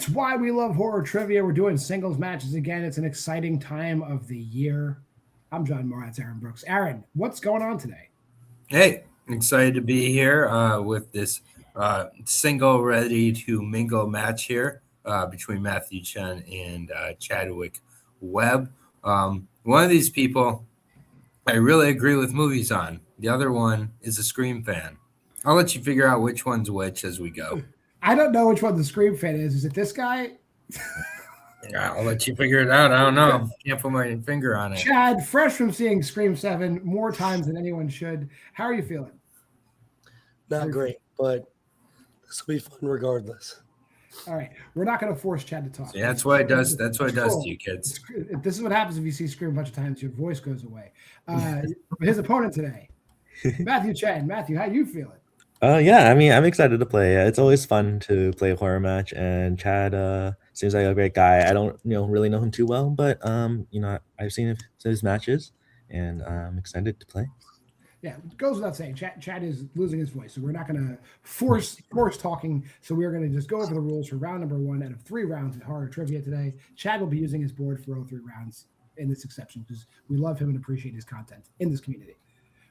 It's why we love horror trivia. We're doing singles matches again. It's an exciting time of the year. I'm John Moore. That's Aaron Brooks. Aaron, what's going on today? Hey, excited to be here with this single ready to mingle match here between Matthew Chen and Chadwick Webb. One of these people I really agree with movies on. The other one is a Scream fan. I'll let you figure out which one's which as we go. I don't know which one the Scream fan is. Is it this guy? Yeah, I'll let you figure it out. I don't know. Can't put my finger on it. Chad, fresh from seeing Scream 7 more times than anyone should. How are you feeling? Not great, but this will be fun regardless. All right. We're not going to force Chad to talk. Yeah, that's what it does. That's what it does to you, kids. This is what happens if you see Scream a bunch of times. Your voice goes away. His opponent today, Matthew Chen. Matthew, how you feeling? Yeah, I mean, I'm excited to play. It's always fun to play a horror match, and Chad seems like a great guy. I don't, really know him too well, but I've seen his matches, and I'm excited to play. Yeah, it goes without saying. Chad is losing his voice, so we're not going to force talking. So we're going to just go over the rules for round number 1 out of 3 rounds of horror trivia today. Chad will be using his board for all 3 rounds in this exception because we love him and appreciate his content in this community.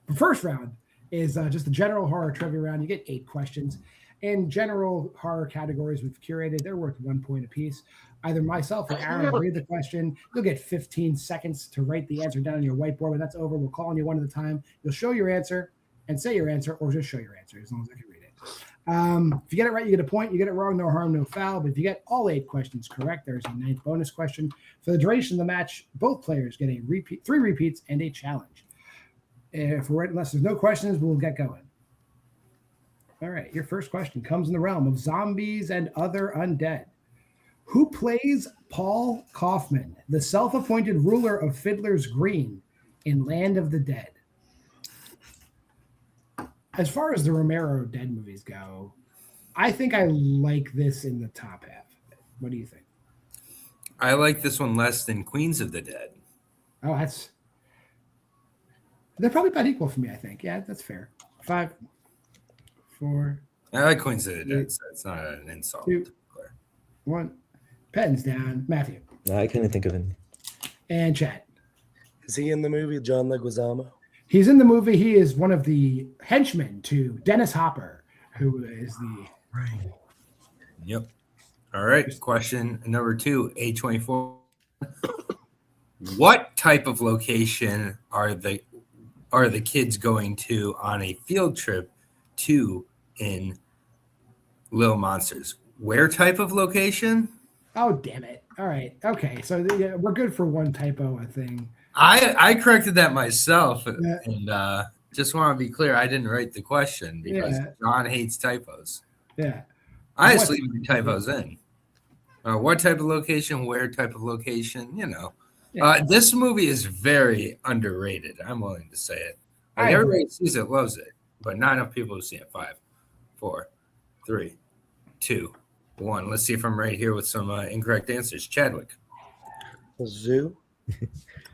The first round is just the general horror trivia round. You get 8 questions. In general horror categories we've curated, they're worth 1 point apiece. Either myself or Aaron will read the question. You'll get 15 seconds to write the answer down on your whiteboard. When that's over, we'll call on you one at a time. You'll show your answer and say your answer, or just show your answer as long as I can read it. If you get it right, you get a point. You get it wrong, no harm, no foul. But if you get all 8 questions correct, there's a 9th bonus question. For the duration of the match, both players get a 3 repeats and a challenge. Unless there's no questions, we'll get going. All right, your first question comes in the realm of zombies and other undead. Who plays Paul Kaufman, the self-appointed ruler of Fiddler's Green in Land of the Dead? As far as the Romero Dead movies go, I think I like this in the top half. What do you think? I like this one less than Queens of the Dead. Oh, they're probably about equal for me, I think. Yeah, that's fair. 5, 4. I like Queens of the Dead, so it's not an insult. 2, 1. Pens down. Matthew. I couldn't think of any. And Chad. Is he in the movie John Leguizamo? He's in the movie. He is one of the henchmen to Dennis Hopper, who is the... Right. Yep. All right. Question number 2, A24. What type of location are the kids going to on a field trip to in Little Monsters? Where type of location? Oh, damn it. All right. Okay. So we're good for 1 typo, I think. I corrected that myself, and just want to be clear, I didn't write the question because John hates typos. Yeah. I just leave the typos in. What type of location? Where type of location? Yeah. This movie is very underrated. I'm willing to say it. Everybody sees it, loves it, but not enough people have seen it. 5, 4, 3, 2, 1. Let's see if I'm right here with some incorrect answers. Chadwick. Zoo.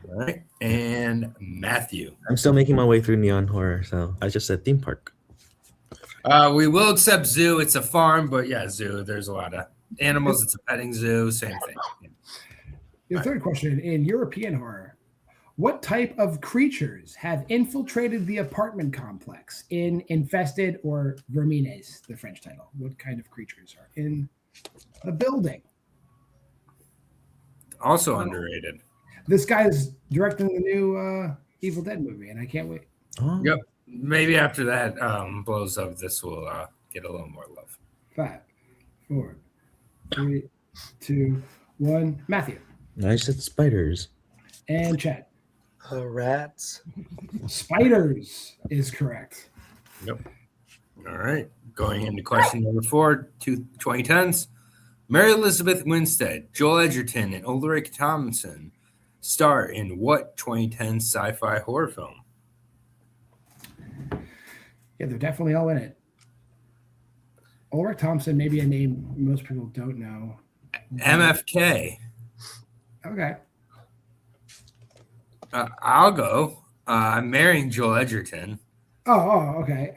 All right. And Matthew. I'm still making my way through neon horror, so I just said theme park. We will accept zoo. It's a farm, but yeah, zoo. There's a lot of animals. It's a petting zoo. Same thing. Your third question, in European horror, what type of creatures have infiltrated the apartment complex in Infested or Vermines, the French title? What kind of creatures are in the building? Also underrated. This guy is directing the new Evil Dead movie, and I can't wait. Oh. Yep. Maybe after that blows up, this will get a little more love. 5, 4, 3, 2, 1. Matthew. I said spiders. And Chad. Rats. Spiders is correct. Yep. All right. Going into question number 4, 2010s. Mary Elizabeth Winstead, Joel Edgerton, and Ulrich Thomsen star in what 2010 sci-fi horror film? Yeah, they're definitely all in it. Ulrich Thomsen, maybe a name most people don't know. MFK. Okay. I'll go. I'm marrying Joel Edgerton. Oh, okay.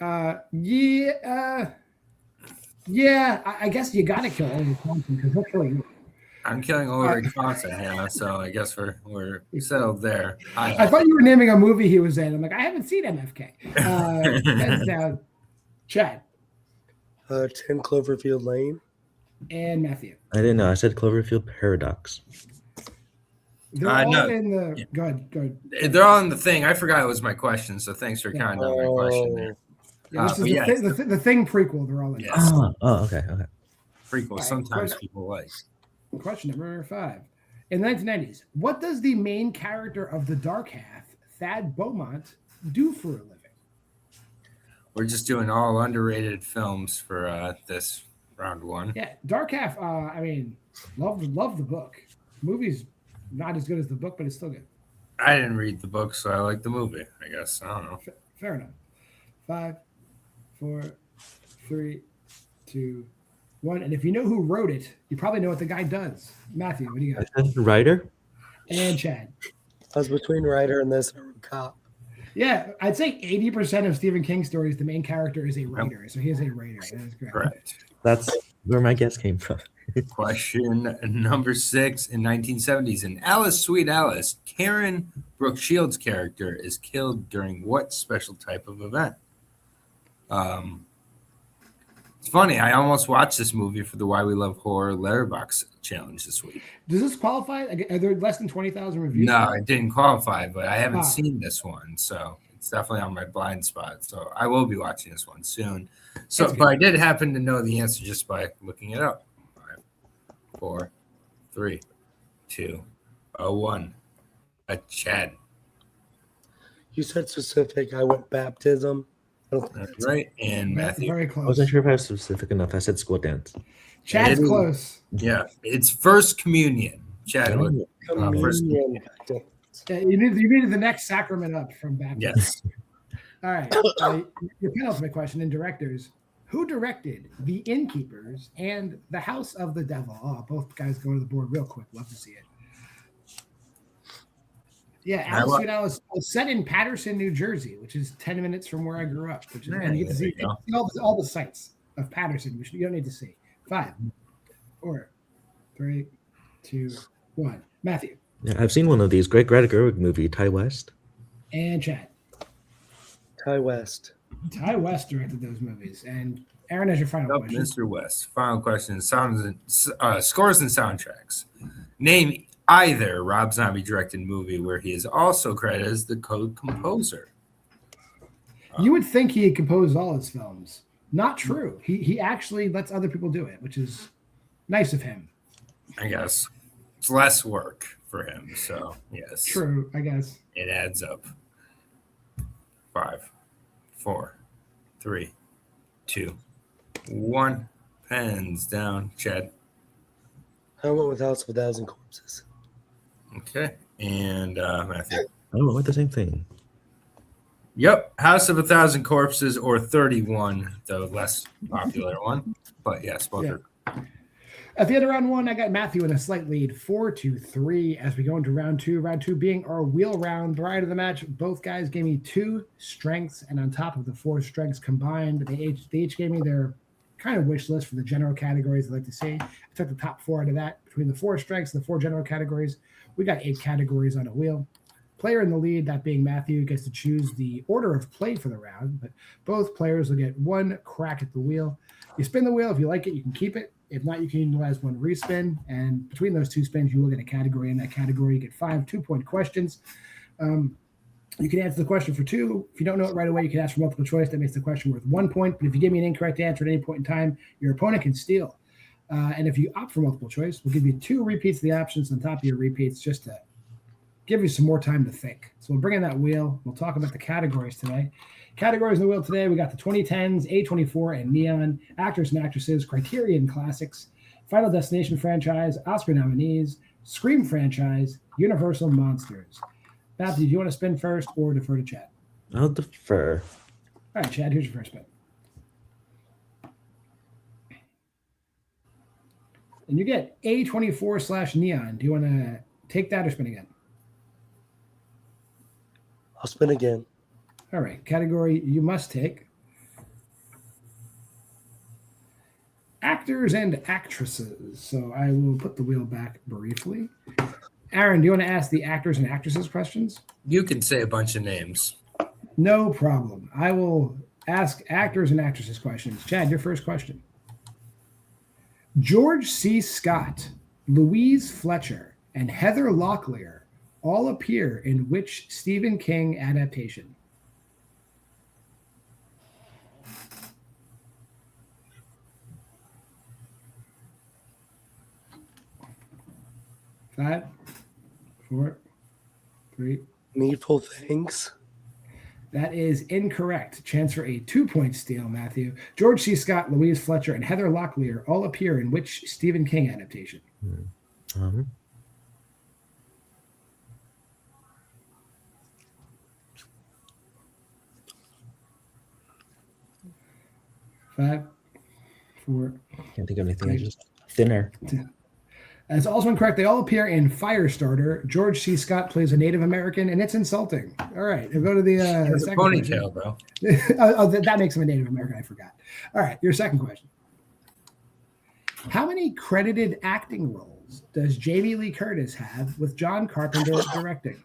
Yeah, I guess you got to kill Ulrich Thompson because he'll kill you. I'm killing Ulrich Thompson, yeah. So I guess we're settled there. I thought you were naming a movie he was in. I'm like, I haven't seen MFK. Hands down, Chad 10 Cloverfield Lane. and Matthew. I didn't know. I said Cloverfield Paradox. They're all no. in the. Yeah. Go ahead. They're all in the thing. I forgot it was my question, so thanks for counting down my question there. Yeah, this is the thing prequel. They're all in. Yes. Okay. Prequel. Right, Sometimes people like. Question number 5. In the 1990s, what does the main character of The Dark Half, Thad Beaumont, do for a living? We're just doing all underrated films for this round 1. Yeah, Dark Half. I mean, love the book. Movie's not as good as the book, but it's still good. I didn't read the book, so I like the movie. I guess I don't know. Fair enough. 5, 4, 3, 2, 1. And if you know who wrote it, you probably know what the guy does. Matthew, what do you got? Writer? And Chad. I was between writer and this cop. Yeah, I'd say 80% of Stephen King stories, the main character is a writer. So he is a writer. That is correct. Correct. That's where my guess came from. Question number 6. In 1970s, in Alice, Sweet Alice, Karen Brooke Shields' character is killed during what special type of event? It's funny. I almost watched this movie for the Why We Love Horror Letterboxd challenge this week. Does this qualify? Are there less than 20,000 reviews? No, it didn't qualify, but I haven't seen this one, so it's definitely on my blind spot. So I will be watching this one soon. So, but I did happen to know the answer just by looking it up. 5, 4, 3, 2, 1. Chad. You said specific. I went baptism. I don't think That's right. And Matthew. Very I close. wasn't sure if I was specific enough. I said school dance. Chad's close. Yeah, it's first communion. Chad. First communion. Yeah, you needed the next sacrament up from baptism. Yes. All right. Your penultimate question in directors. Who directed The Innkeepers and The House of the Devil? Oh, both guys go to the board real quick. Love to see it. Yeah, Alice Sweet Alice was set in Patterson, New Jersey, which is 10 minutes from where I grew up. Which is, and you get to see all the sites of Patterson, which you don't need to see. 5, 4, 3, 2, 1. Matthew. Yeah, I've seen one of these. Great Greta Gerwig movie, Ty West. And Chad. Ty West. Ty West directed those movies. And Aaron has your final question. Mr. West. Final question. Scores and soundtracks. Name either Rob Zombie directed movie where he is also credited as the co-composer. You would think he had composed all his films. Not true. He actually lets other people do it, which is nice of him. I guess it's less work for him. So yes, True. I guess it adds up. 5, 4, 3, 2, 1. Pens down. Chad. I went with House of a Thousand Corpses. Okay. And Matthew. Oh, what the same thing? Yep. House of a Thousand Corpses or 31, the less popular one. But yes, both are. At the end of round 1, I got Matthew in a slight lead, 4-3, as we go into round 2. Round 2 being our wheel round. Prior to the match, both guys gave me 2 strengths, and on top of the 4 strengths combined, they each gave me their kind of wish list for the general categories I'd like to see. I took the top 4 out of that. Between the 4 strengths and the 4 general categories, we got 8 categories on a wheel. Player in the lead, that being Matthew, gets to choose the order of play for the round, but both players will get 1 crack at the wheel. You spin the wheel. If you like it, you can keep it. If not, you can utilize 1 respin. And between those 2 spins, you will get a category. In that category, you get 5 2-point questions. You can answer the question for 2. If you don't know it right away, you can ask for multiple choice. That makes the question worth 1 point. But if you give me an incorrect answer at any point in time, your opponent can steal. And if you opt for multiple choice, we'll give you 2 repeats of the options on top of your repeats just to give you some more time to think. So we'll bring in that wheel. We'll talk about the categories today. Categories in the wheel today, we got the 2010s, A24, and Neon, actors and actresses, Criterion Classics, Final Destination franchise, Oscar nominees, Scream franchise, Universal Monsters. Matthew, do you want to spin first or defer to Chad? I'll defer. All right, Chad, here's your first spin. And you get A24/Neon. Do you want to take that or spin again? I'll spin again. All right, category you must take. actors and actresses. So I will put the wheel back briefly. Aaron, do you want to ask the actors and actresses questions? You can say a bunch of names. No problem. I will ask actors and actresses questions. Chad, your first question. George C. Scott, Louise Fletcher, and Heather Locklear all appear in which Stephen King adaptation? Five, four, three. Needful Things. That is incorrect. Chance for a 2-point steal, Matthew. George C. Scott, Louise Fletcher, and Heather Locklear all appear in which Stephen King adaptation? Five, four. Can't think of anything. I just Thinner. That's also incorrect. They all appear in Firestarter. George C. Scott plays a Native American, and it's insulting. All right, we'll go to the second Ponytail, question. bro. That makes him a Native American. I forgot. All right, your second question. How many credited acting roles does Jamie Lee Curtis have with John Carpenter directing?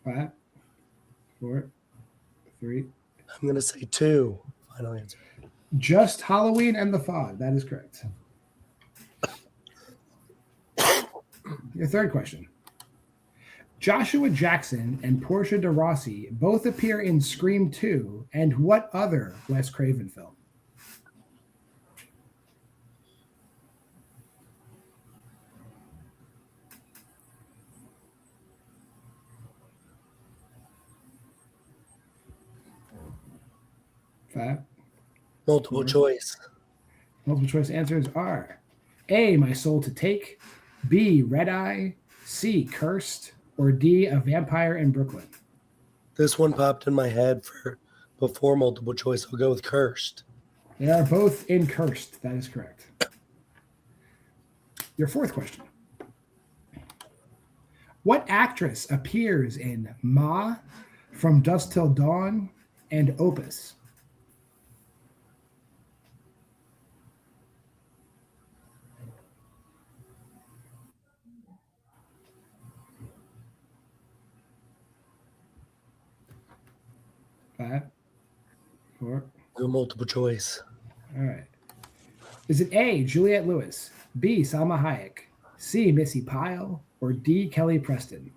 Five, four, three. I'm going to say 2. Final answer. Just Halloween and the Fog. That is correct. Your third question. Joshua Jackson and Portia de Rossi both appear in Scream 2 and what other Wes Craven film? Five. Multiple choice. Multiple choice answers are A, My Soul to Take, B, Red Eye, C, Cursed, or D, A Vampire in Brooklyn. This one popped in my head for before multiple choice. I'll go with Cursed. They are both in Cursed. That is correct. Your fourth question. What actress appears in Ma, From Dusk Till Dawn, and Opus? Five, four. Go multiple choice. All right. Is it A, Juliette Lewis, B, Salma Hayek, C, Missy Pyle, or D, Kelly Preston?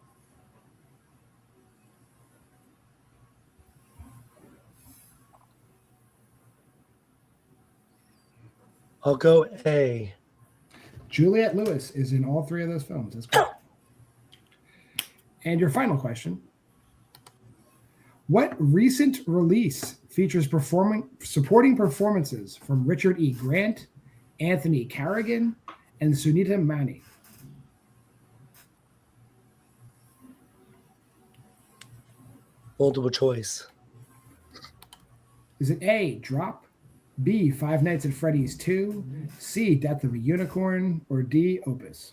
I'll go A. Juliette Lewis is in all three of those films. That's correct. And your final question. What recent release features supporting performances from Richard E. Grant, Anthony Carrigan, and Sunita Mani? Multiple choice. Is it A, Drop, B, Five Nights at Freddy's 2, C, Death of a Unicorn, or D, Opus?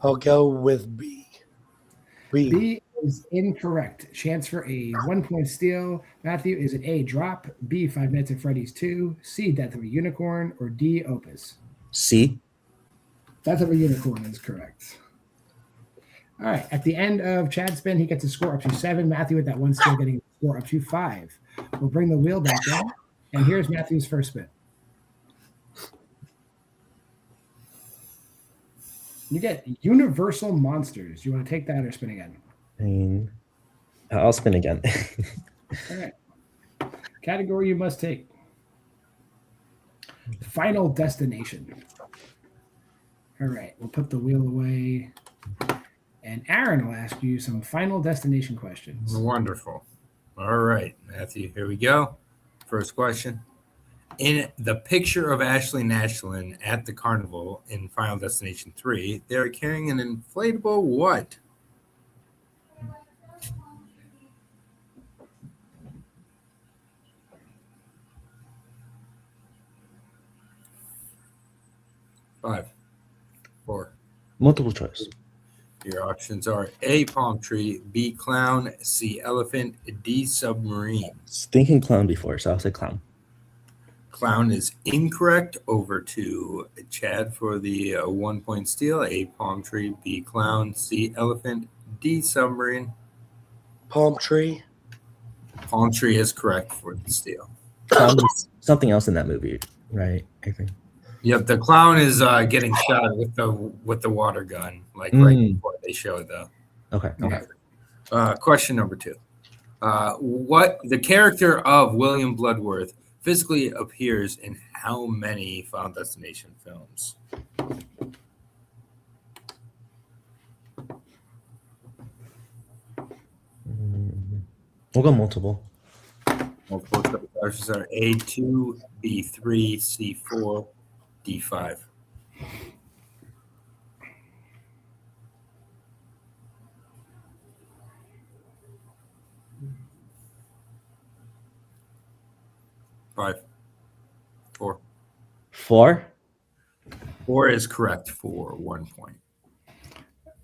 I'll go with B. B is incorrect. Chance for a 1-point steal. Matthew, is it A, Drop, B, Five Nights at Freddy's 2, C, Death of a Unicorn, or D, Opus? C. Death of a Unicorn is correct. All right. At the end of Chad's spin, he gets a score up to 7. Matthew, with that one steal, getting a score up to 5. We'll bring the wheel back in. And here's Matthew's first spin. You get Universal Monsters. You want to take that or spin again? I mean, I'll spin again. All right. Category you must take. Final Destination. All right. We'll put the wheel away. And Aaron will ask you some Final Destination questions. Wonderful. All right, Matthew, here we go. First question. In the picture of Ashley Nashlin at the carnival in Final Destination 3, they're carrying an inflatable what? 5, 4. Multiple choice. Your options are A, palm tree, B, clown, C, elephant, D, submarine. Thinking clown before, so I'll say clown. Clown is incorrect. Over to Chad for the 1-point steal. A, palm tree, B, clown, C, elephant, D, submarine. Palm tree. Palm tree is correct for the steal. Clown is something else in that movie, right? I think. Yep, the clown is getting shot with the water gun, like right before they show the. Okay. Question number 2. What the character of William Bloodworth physically appears in how many Final Destination films? We'll go multiple. Multiple choices are A2, B3, C4, D5. Five, 4. 4. 4 is correct for 1 point.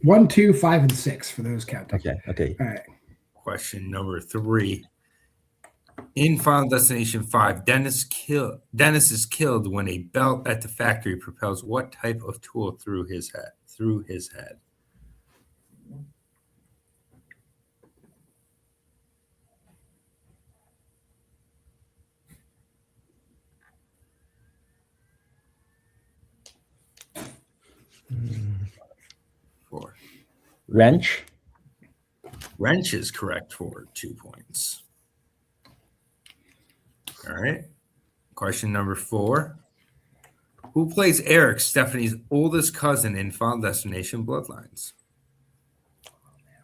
1, 2, 5, and 6 for those counting. Okay. All right. Question number 3. In Final Destination 5, Dennis is killed when a belt at the factory propels what type of tool through his head? Four. Wrench. Wrench is correct for 2 points. All right. Question number 4. Who plays Eric, Stephanie's oldest cousin in Final Destination Bloodlines?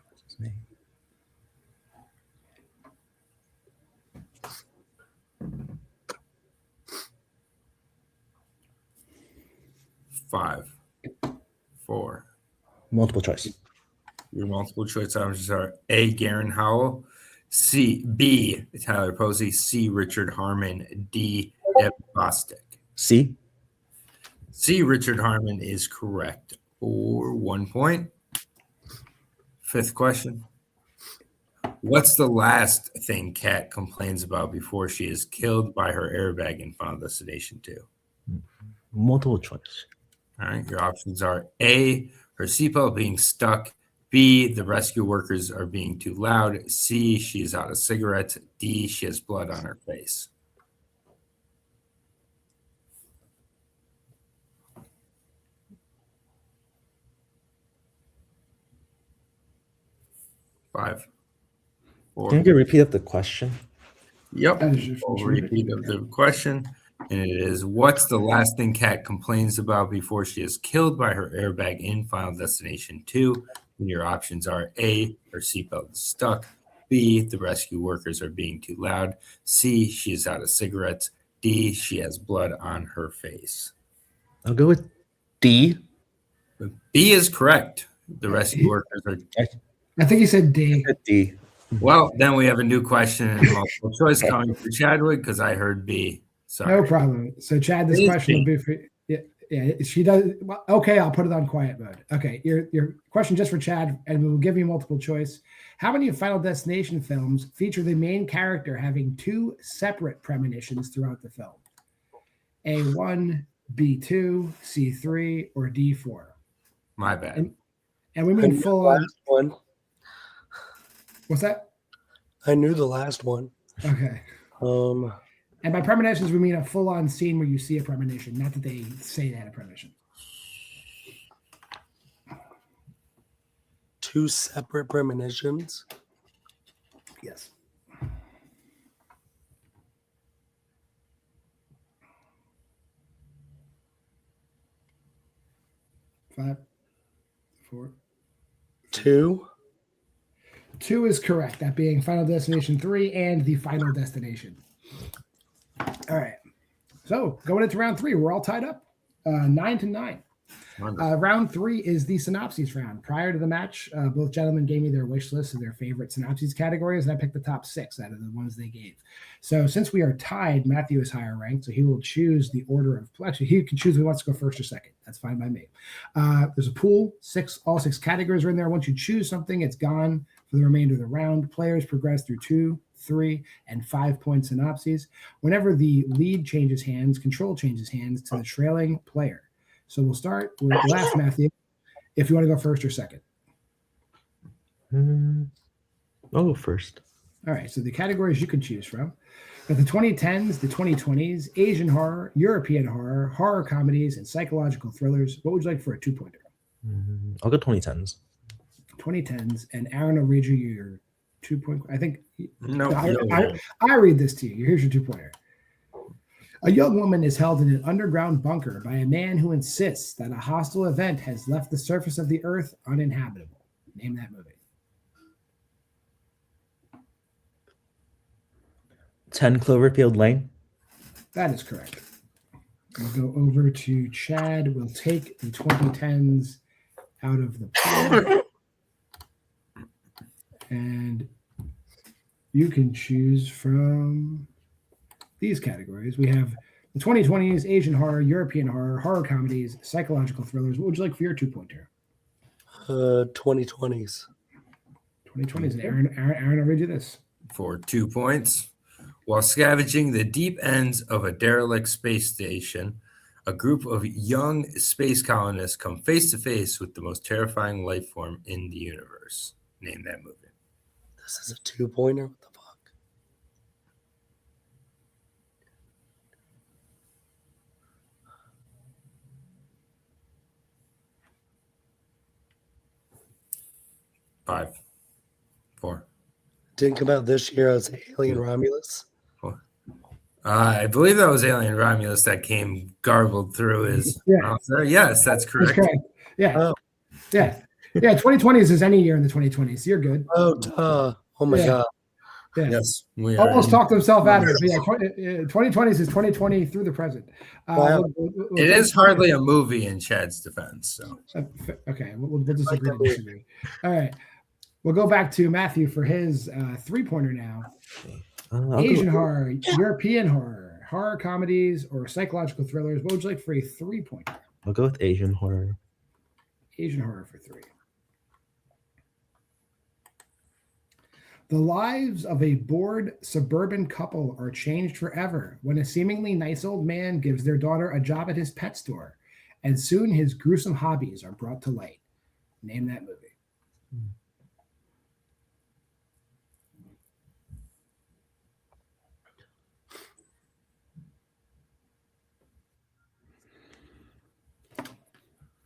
What's his name? Five, 4. Multiple choice. Your multiple choice options are A, Garen Howell, B, Tyler Posey, C, Richard Harmon, D, Deb Bostic. C. C, Richard Harmon is correct for 1 point. 5th question. What's the last thing Kat complains about before she is killed by her airbag in Final Destination 2? Multiple choice. All right, your options are A, her seatbelt being stuck, B, the rescue workers are being too loud, C, she is out of cigarettes, D, she has blood on her face. Five, 4. Can you repeat up the question? Yep. That is your We'll first repeat of the question. And it is, what's the last thing Kat complains about before she is killed by her airbag in Final Destination 2? And your options are A, her seatbelt is stuck, B, the rescue workers are being too loud, C, she is out of cigarettes, D, she has blood on her face. I'll go with D. B is correct. The rescue workers are. I think he said D. D. Well, then we have a new question and multiple choice coming for Chadwick because I heard B. Sorry. No problem. So, Chad, this It is question will B. be for yeah. She does. Well, okay, I'll put it on quiet mode. Okay, your question just for Chad, and we will give you multiple choice. How many Final Destination films feature the main character having 2 separate premonitions throughout the film? A1, B2, C3, or D4? My bad. And we I mean knew full the on. last one. What's that? I knew the last one. Okay. And by premonitions, we mean a full-on scene where you see a premonition, not that they say they had a premonition. 2 separate premonitions. Yes. Five, 4. 2. 2 is correct. That being Final Destination 3 and the Final Destination. All right. So going into round 3, we're all tied up, 9-9. Round 3 is the synopses round. Prior to the match, both gentlemen gave me their wish list of their favorite synopses categories, and I picked the top 6 out of the ones they gave. So since we are tied, Matthew is higher ranked, so he will choose the order of. Actually, he can choose if he wants to go first or second. That's fine by me. There's a pool. All 6 categories are in there. Once you choose something, it's gone for the remainder of the round. Players progress through 2, 3, and 5-point synopses. Whenever the lead changes hands, control changes hands to the trailing player. So we'll start. We'll ask Matthew if you want to go first or second. I'll go first. All right. So the categories you can choose from are the 2010s, the 2020s, Asian horror, European horror, horror comedies, and psychological thrillers. What would you like for a 2-pointer? I'll go 2010s. 2010s. And Aaron will read you your 2-point. I think. No. I read this to you. Here's your 2-pointer. A young woman is held in an underground bunker by a man who insists that a hostile event has left the surface of the earth uninhabitable. Name that movie. 10 Cloverfield Lane. That is correct. We'll go over to Chad. We'll take the 2010s out of the pool. And you can choose from these categories. We have the 2020s, Asian horror, European horror, horror comedies, psychological thrillers. What would you like for your 2-pointer? 2020s. 2020s. Aaron, I'll read you this. For 2 points. While scavenging the deep ends of a derelict space station, a group of young space colonists come face to face with the most terrifying life form in the universe. Name that movie. This is a 2-pointer? What the fuck? Five, 4. Didn't come out this year as Alien Romulus. I believe that was Alien Romulus that came garbled through his mouth there. Yes, that's correct. That's correct. Yeah. Yeah. 2020s is any year in the 2020s. You're good. Oh, duh. Oh, my God. Yeah. Yes. We almost talked himself out of it. But yeah, 2020s is 2020 through the present. It is hardly a movie in Chad's defense. So okay, we'll disagree to disagree. All right. We'll go back to Matthew for his 3-pointer now. Asian horror, European horror, horror comedies, or psychological thrillers. What would you like for a 3-pointer? I'll go with Asian horror. Asian horror for 3. The lives of a bored suburban couple are changed forever when a seemingly nice old man gives their daughter a job at his pet store, and soon his gruesome hobbies are brought to light. Name that movie.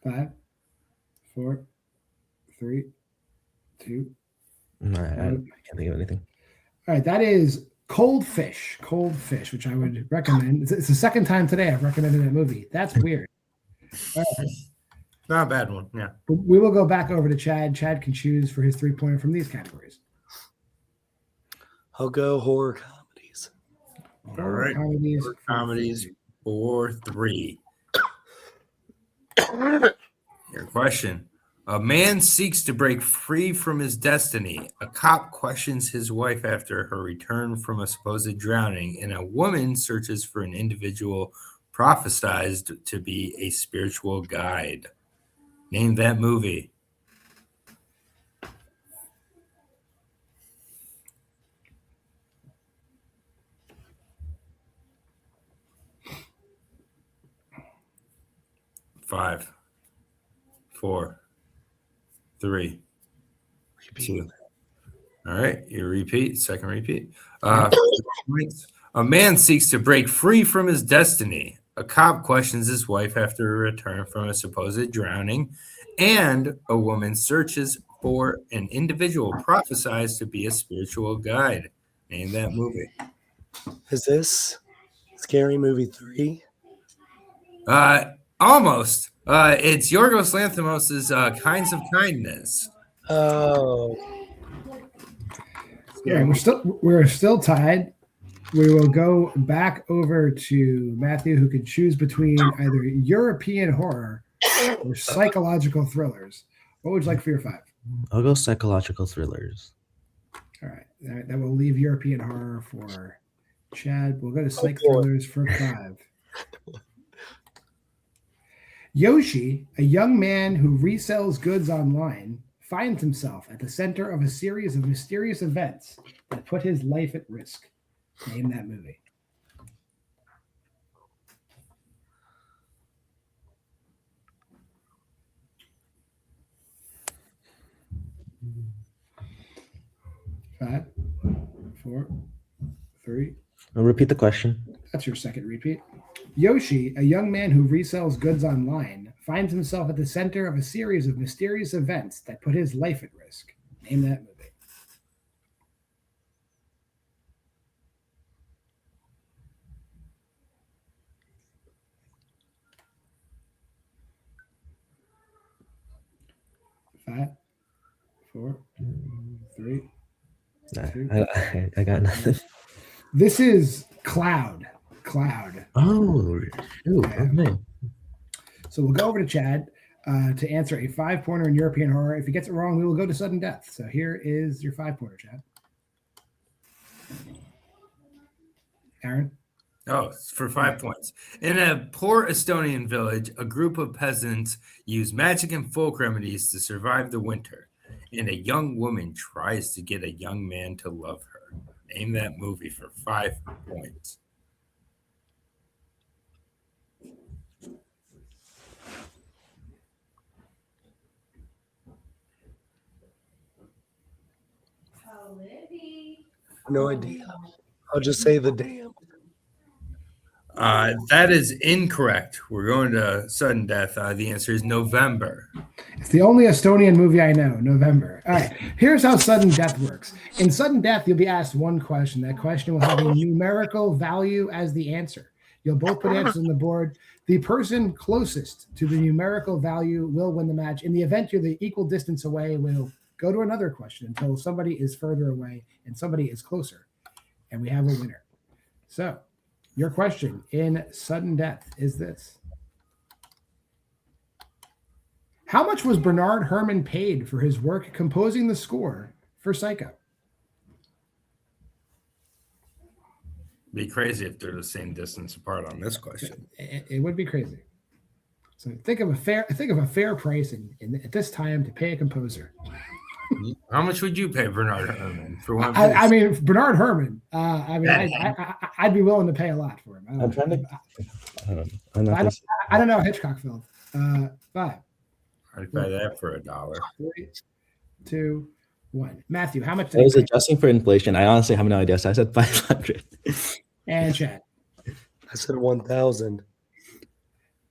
Five, 4, 3, 2. I can't think of anything. All right, that is Cold Fish, which I would recommend. It's the second time today I've recommended that movie. That's weird. All right. not a bad one. Yeah. We will go back over to Chad. Chad can choose for his 3-pointer from these categories. I'll go horror comedies. All right. Horror comedies for 3. Your question. A man seeks to break free from his destiny. A cop questions his wife after her return from a supposed drowning, and a woman searches for an individual prophesized to be a spiritual guide. Name that movie. Five, 4, 3, 2. All right, you repeat. Second repeat. A man seeks to break free from his destiny. A cop questions his wife after a return from a supposed drowning, and a woman searches for an individual prophesized to be a spiritual guide. Name that movie. Is this Scary Movie 3? Oh. Almost. It's Yorgos Lanthimos' Kinds of Kindness. Oh. Yeah, we're still tied. We will go back over to Matthew, who can choose between either European horror or psychological thrillers? What would you like for your 5? I'll go psychological thrillers. All right. That will leave European horror for Chad. We'll go to psych boy. thrillers for 5. Yoshi, a young man who resells goods online, finds himself at the center of a series of mysterious events that put his life at risk. Name that movie. Five, 4, 3. I'll repeat the question. That's your second repeat. Yoshi, a young man who resells goods online, finds himself at the center of a series of mysterious events that put his life at risk. Name that movie. Five, 4, 3. I got nothing. This is Cloud. Cloud. Oh, shoot, okay. So we'll go over to Chad to answer a 5-pointer in European horror. If he gets it wrong, we will go to sudden death. So here is your 5-pointer, Chad. Aaron? Oh, it's for 5 points. In a poor Estonian village, a group of peasants use magic and folk remedies to survive the winter. And a young woman tries to get a young man to love her. Name that movie for 5 points. No idea. I'll just say The Damned. That is incorrect. We're going to sudden death. The answer is November. It's the only Estonian movie I know, November. All right, here's how sudden death works. In sudden death, you'll be asked one question. That question will have a numerical value as the answer. You'll both put answers on the board. The person closest to the numerical value will win the match. In the event you're the equal distance away, we'll go to another question until somebody is further away and somebody is closer. And we have a winner. So your question in sudden death is this. How much was Bernard Herrmann paid for his work composing the score for Psycho? Be crazy if they're the same distance apart on this question. It would be crazy. So think of a fair price at this time to pay a composer. How much would you pay Bernard Herrmann for one? I mean, Bernard Herrmann. I'd be willing to pay a lot for him. I'm trying to. I don't know Hitchcock film. 5. I'd buy that for $1. 3, 2, 1. Matthew, how much? I was adjusting for inflation. I honestly have no idea. So I said 500. And Chad. I said 1,000.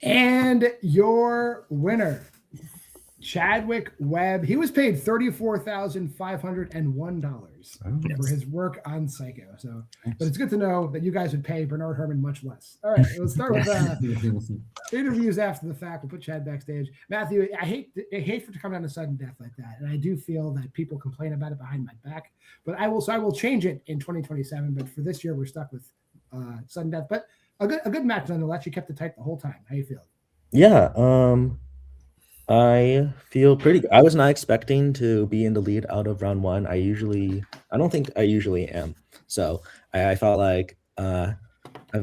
And your winner, Chadwick Webb. He was paid $34,501 for his work on Psycho. So, but it's good to know that you guys would pay Bernard Herrmann much less. All right, let's start with interviews after the fact. We'll put Chad backstage. Matthew, I hate for it to come down to sudden death like that, and I do feel that people complain about it behind my back. But I will change it in 2027. But for this year, we're stuck with sudden death. But a good match nonetheless. You kept it tight the whole time. How you feel? Yeah. I feel pretty good. I was not expecting to be in the lead out of round 1. I don't think I usually am. So I felt like I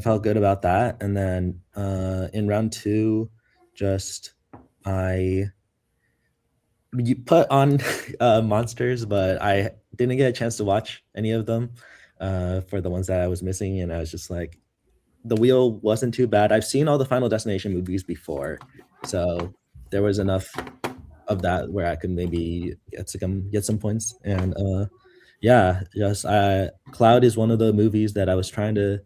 felt good about that. And then in round 2, you put on monsters, but I didn't get a chance to watch any of them for the ones that I was missing. And I was just like, the wheel wasn't too bad. I've seen all the Final Destination movies before. So there was enough of that where I could maybe get some points. And Cloud is one of the movies that I was trying to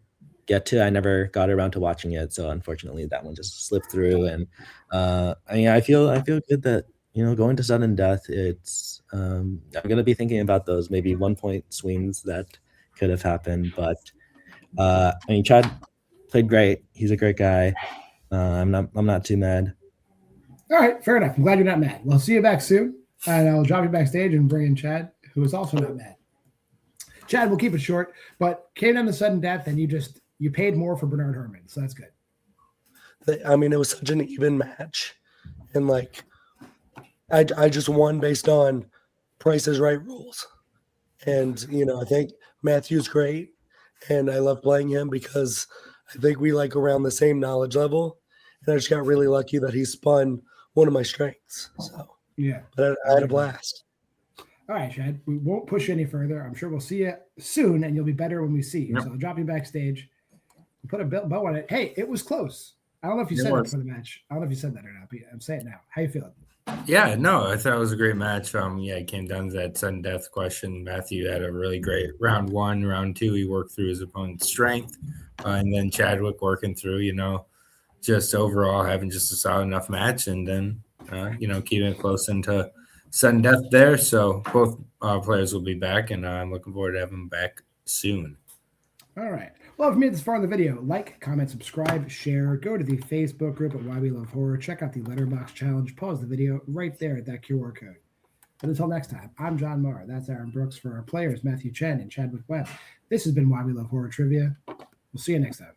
get to. I never got around to watching it, so unfortunately that one just slipped through. And I feel good that going to sudden death. It's I'm gonna be thinking about those maybe 1-point swings that could have happened, but Chad played great. He's a great guy. I'm not too mad. All right, fair enough. I'm glad you're not mad. Well, see you back soon, and I'll drop you backstage and bring in Chad, who is also not mad. Chad, we'll keep it short, but came down to sudden death, and you paid more for Bernard Herrmann, so that's good. I mean, it was such an even match, and like I just won based on Price is Right rules. And I think Matthew's great, and I love playing him because I think we like around the same knowledge level. And I just got really lucky that he spun one of my strengths. So Yeah. but I had a blast. All right, Chad. We won't push you any further. I'm sure we'll see you soon, and you'll be better when we see you. Yep. So I'll drop you backstage. Put a bow on it. Hey, it was close. I don't know if you said that for the match. I don't know if you said that or not, but I'm saying it now. How you feeling? Yeah, no, I thought it was a great match. Yeah, it came down to that sudden death question. Matthew had a really great round one. Round two, he worked through his opponent's strength. And then Chadwick working through, just overall having just a solid enough match. And then, keeping it close into sudden death there. So both players will be back, and I'm looking forward to having them back soon. All right. Well, if you made this far in the video, like, comment, subscribe, share, go to the Facebook group at Why We Love Horror, check out the Letterboxd challenge, pause the video right there at that QR code. But until next time, I'm JWMaher. That's Aaron Brooks for our players, Matthew Chen and Chadwick Webb. This has been Why We Love Horror Trivia. We'll see you next time.